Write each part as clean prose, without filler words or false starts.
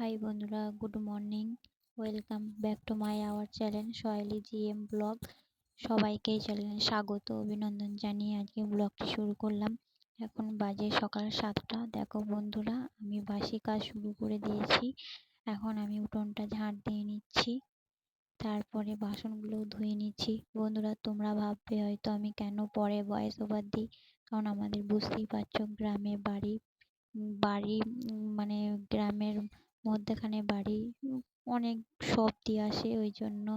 High বন্ধুরা, good morning. Welcome back to my our channel Sayali GM blog. সবাইকে এই চ্যানেলে স্বাগত অভিনন্দন জানিয়ে আজকে ব্লগটি শুরু করলাম। এখন বাজে সকাল 7টা। দেখো বন্ধুরা, আমি বাসি কাজ শুরু করে দিয়েছি। এখন আমি উঠোনটা ঝাঁট দিয়ে নিচ্ছি, তারপরে বাসনগুলো ধুয়ে নিচ্ছি। বন্ধুরা, তোমরা ভাববে হয়তো আমি কেন পরে ভয়েস ওভার দিই, কারণ আমাদের বুঝতেই পারছো গ্রামে বাড়ি বাড়ি মানে গ্রামের মধ্যেখানে বাড়ি, অনেক শব্দ আসে, ওই জন্য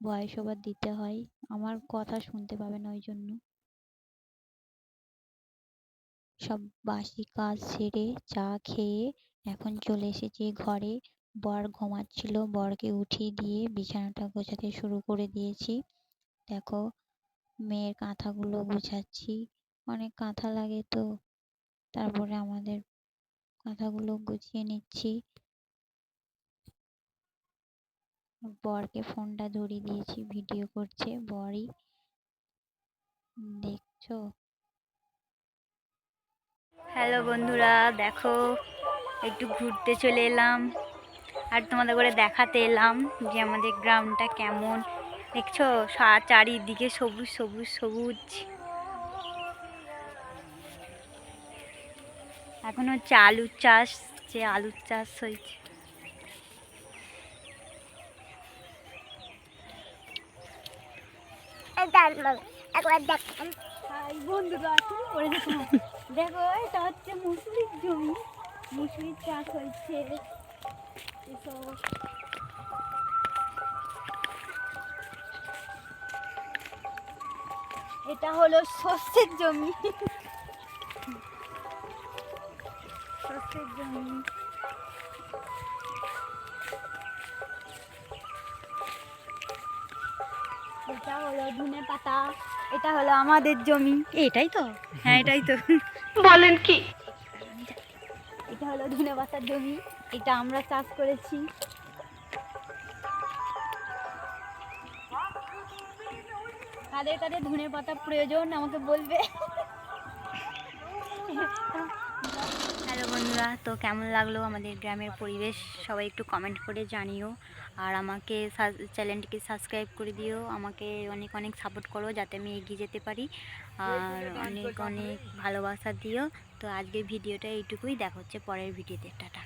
ভয়েস ওভার দিতে হয়। আমার কথা শুনতে পাবে না, ওই জন্য। সব বাসি কাজ সেরে চা খেয়ে এখন চলে এসেছি ঘরে। বর ঘুমাচ্ছিল, বরকে উঠিয়ে দিয়ে বিছানাটা গোছাতে শুরু করে দিয়েছি। দেখো, মেয়ের কাঁথাগুলো গুছাচ্ছি, অনেক কাঁথা লাগে তো, তারপরে আমাদের কাঁথাগুলো গুছিয়ে নিচ্ছি। বরকে ফোনটা ধরিয়ে দিয়েছি, ভিডিও করছে বরই, দেখছো। হ্যালো বন্ধুরা, দেখো একটু ঘুরতে চলে এলাম আর তোমাদের করে দেখাতে এলাম যে আমাদের গ্রামটা কেমন। দেখছো চারিদিকে সবুজ সবুজ সবুজ। এখন হচ্ছে আলুর চাষ, যে আলুর চাষ হয়েছে। বন্ধুরা দেখো, এটা হচ্ছে মুসুরির জমি, মুসুরির চাষ হয়েছে। এটা হলো শস্যের জমি, শস্যের জমি। এটা হলো ধনে পাতা, এটা হলো আমাদের জমি। এটাই তো, হ্যাঁ এটাই তো। বলেন কি? এটা হলো ধনে পাতার জমি, এটা আমরা চাষ করেছি। কাদের কাদের ধনে পাতা প্রয়োজন আমাকে বলবে। হ্যালো বন্ধুরা, তো কেমন লাগলো আমাদের গ্রামের পরিবেশ সবাই একটু কমেন্ট করে জানিও। আর আমাকে চ্যানেলটিকে সাবস্ক্রাইব করে দিও, আমাকে অনেক অনেক সাপোর্ট করো যাতে আমি এগিয়ে যেতে পারি, আর অনেক অনেক ভালোবাসা দিও। তো আজকের ভিডিওটা এইটুকুই, দেখা হচ্ছে পরের ভিডিওতে। টাটা।